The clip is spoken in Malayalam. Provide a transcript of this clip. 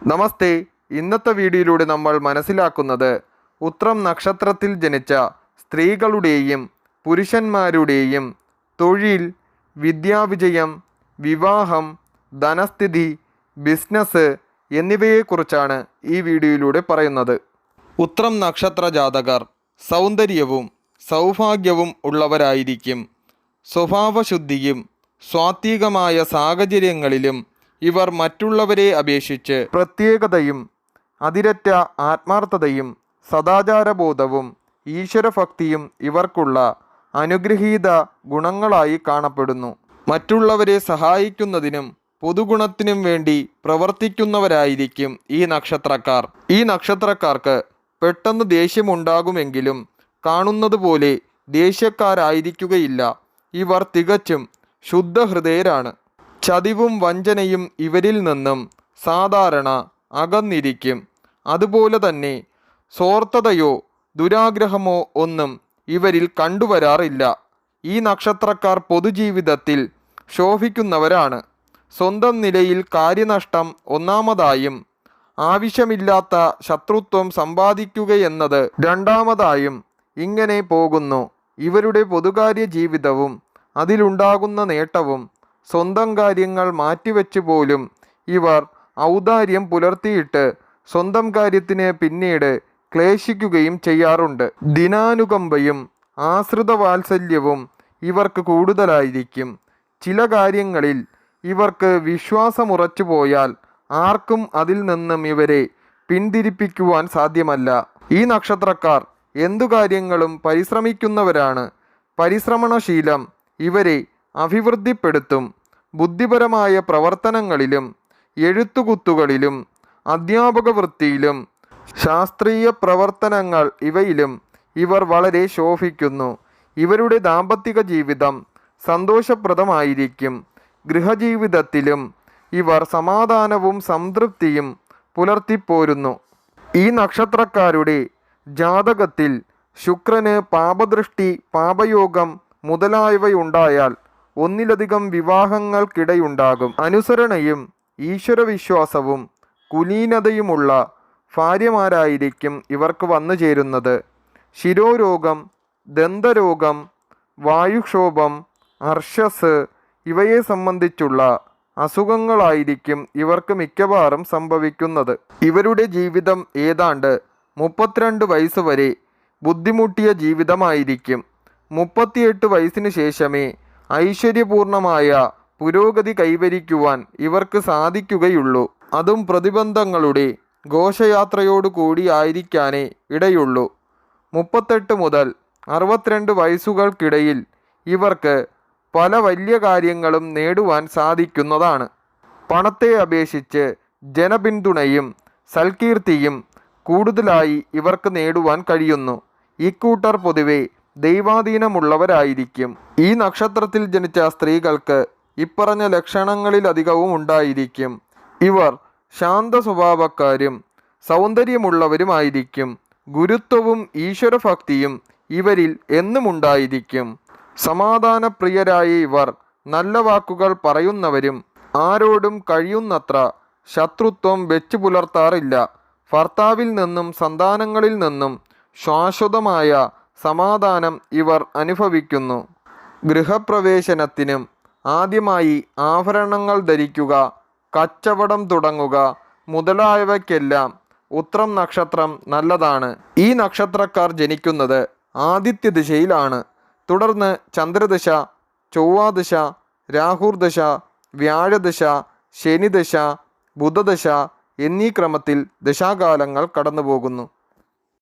നമസ്തേ. ഇന്നത്തെ വീഡിയോയിലൂടെ നമ്മൾ മനസ്സിലാക്കുന്നത് ഉത്രം നക്ഷത്രത്തിൽ ജനിച്ച സ്ത്രീകളുടെയും പുരുഷന്മാരുടെയും തൊഴിൽ, വിദ്യാവിജയം, വിവാഹം, ധനസ്ഥിതി, ബിസിനസ് എന്നിവയെക്കുറിച്ചാണ് ഈ വീഡിയോയിലൂടെ പറയുന്നത്. ഉത്രം നക്ഷത്ര ജാതകർ സൗന്ദര്യവും സൗഭാഗ്യവും ഉള്ളവരായിരിക്കും. സ്വഭാവശുദ്ധിയും സ്വാത്വികമായ സാഹചര്യങ്ങളിലും ഇവർ മറ്റുള്ളവരെ അപേക്ഷിച്ച് പ്രത്യേകതയും അതിരറ്റ ആത്മാർത്ഥതയും സദാചാരബോധവും ഈശ്വരഭക്തിയും ഇവർക്കുള്ള അനുഗ്രഹീത ഗുണങ്ങളായി കാണപ്പെടുന്നു. മറ്റുള്ളവരെ സഹായിക്കുന്നതിനും പൊതുഗുണത്തിനും വേണ്ടി പ്രവർത്തിക്കുന്നവരായിരിക്കും ഈ നക്ഷത്രക്കാർ. ഈ നക്ഷത്രക്കാർക്ക് പെട്ടെന്ന് ദേഷ്യമുണ്ടാകുമെങ്കിലും കാണുന്നത് പോലെ ദേഷ്യക്കാരായിരിക്കുകയില്ല. ഇവർ തികച്ചും ശുദ്ധഹൃദയരാണ്. ചതിവും വഞ്ചനയും ഇവരിൽ നിന്നും സാധാരണ അകന്നിരിക്കും. അതുപോലെ തന്നെ സ്വാർത്ഥതയോ ദുരാഗ്രഹമോ ഒന്നും ഇവരിൽ കണ്ടുവരാറില്ല. ഈ നക്ഷത്രക്കാർ പൊതുജീവിതത്തിൽ ശോഭിക്കുന്നവരാണ്. സ്വന്തം നിലയിൽ കാര്യനഷ്ടം ഒന്നാമതായും ആവശ്യമില്ലാത്ത ശത്രുത്വം സമ്പാദിക്കുകയെന്നത് രണ്ടാമതായും ഇങ്ങനെ പോകുന്നു. ഇവരുടെ പൊതുകാര്യ ജീവിതവും അതിലുണ്ടാകുന്ന നേട്ടവും സ്വന്തം കാര്യങ്ങൾ മാറ്റിവെച്ച് പോലും ഇവർ ഔദാര്യം പുലർത്തിയിട്ട് സ്വന്തം കാര്യത്തിന് പിന്നീട് ക്ലേശിക്കുകയും ചെയ്യാറുണ്ട്. ദിനാനുകമ്പയും ആശ്രിത വാത്സല്യവും ഇവർക്ക് കൂടുതലായിരിക്കും. ചില കാര്യങ്ങളിൽ ഇവർക്ക് വിശ്വാസമുറച്ചു പോയാൽ ആർക്കും അതിൽ നിന്നും ഇവരെ പിന്തിരിപ്പിക്കുവാൻ സാധ്യമല്ല. ഈ നക്ഷത്രക്കാർ എന്തു കാര്യങ്ങളും പരിശ്രമിക്കുന്നവരാണ്. പരിശ്രമണശീലം ഇവരെ അഭിവൃദ്ധിപ്പെടുത്തും. ബുദ്ധിപരമായ പ്രവർത്തനങ്ങളിലും എഴുത്തുകുത്തുകളിലും അധ്യാപക വൃത്തിയിലും ശാസ്ത്രീയ പ്രവർത്തനങ്ങൾ ഇവയിലും ഇവർ വളരെ ശോഭിക്കുന്നു. ഇവരുടെ ദാമ്പത്തിക ജീവിതം സന്തോഷപ്രദമായിരിക്കും. ഗൃഹജീവിതത്തിലും ഇവർ സമാധാനവും സംതൃപ്തിയും പുലർത്തിപ്പോരുന്നു. ഈ നക്ഷത്രക്കാരുടെ ജാതകത്തിൽ ശുക്രന് പാപദൃഷ്ടി, പാപയോഗം മുതലായവയുണ്ടായാൽ ഒന്നിലധികം വിവാഹങ്ങൾക്കിടയുണ്ടാകും. അനുസരണയും ഈശ്വരവിശ്വാസവും കുലീനതയുമുള്ള ഭാര്യമാരായിരിക്കും ഇവർക്ക് വന്നു ചേരുന്നത്. ശിരോരോഗം, ദന്തരോഗം, വായുക്ഷോഭം, അർശസ് ഇവയെ സംബന്ധിച്ചുള്ള അസുഖങ്ങളായിരിക്കും ഇവർക്ക് മിക്കവാറും സംഭവിക്കുന്നത്. ഇവരുടെ ജീവിതം ഏതാണ്ട് 32 വയസ്സ് വരെ ബുദ്ധിമുട്ടിയ ജീവിതമായിരിക്കും. 38 വയസ്സിന് ശേഷമേ ഐശ്വര്യപൂർണമായ പുരോഗതി കൈവരിക്കുവാൻ ഇവർക്ക് സാധിക്കുകയുള്ളൂ. അതും പ്രതിബന്ധങ്ങളുടെ ഘോഷയാത്രയോടു കൂടിയായിരിക്കാനേ ഇടയുള്ളൂ. 38 മുതൽ 62 വയസ്സുകൾക്കിടയിൽ ഇവർക്ക് പല വലിയ കാര്യങ്ങളും നേടുവാൻ സാധിക്കുന്നതാണ്. പണത്തെ അപേക്ഷിച്ച് ജനപിന്തുണയും സൽകീർത്തിയും കൂടുതലായി ഇവർക്ക് നേടുവാൻ കഴിയുന്നു. ഇക്കൂട്ടർ പൊതുവെ ദൈവാധീനമുള്ളവരായിരിക്കും. ഈ നക്ഷത്രത്തിൽ ജനിച്ച സ്ത്രീകൾക്ക് ഇപ്പറഞ്ഞ ലക്ഷണങ്ങളിലധികവും ഉണ്ടായിരിക്കും. ഇവർ ശാന്ത സ്വഭാവക്കാരും സൗന്ദര്യമുള്ളവരുമായിരിക്കും. ഗുരുത്വവും ഈശ്വരഭക്തിയും ഇവരിൽ എന്നും ഉണ്ടായിരിക്കും. സമാധാനപ്രിയരായ ഇവർ നല്ല വാക്കുകൾ പറയുന്നവരും ആരോടും കഴിയുന്നത്ര ശത്രുത്വം വെച്ചു പുലർത്താറില്ല. ഭർത്താവിൽ നിന്നും സന്താനങ്ങളിൽ നിന്നും ശാശ്വതമായ സമാധാനം ഇവർ അനുഭവിക്കുന്നു. ഗൃഹപ്രവേശനത്തിനും ആദ്യമായി ആഭരണങ്ങൾ ധരിക്കുക, കച്ചവടം തുടങ്ങുക മുതലായവയ്ക്കെല്ലാം ഉത്രം നക്ഷത്രം നല്ലതാണ്. ഈ നക്ഷത്രക്കാർ ജനിക്കുന്നത് ആദിത്യ ദിശയിലാണ്. തുടർന്ന് ചന്ദ്രദശ, ചൊവ്വാദശ, രാഹുർദശ, വ്യാഴദശ, ശനിദശ, ബുധദശ എന്നീ ക്രമത്തിൽ ദശാകാലങ്ങൾ കടന്നുപോകുന്നു.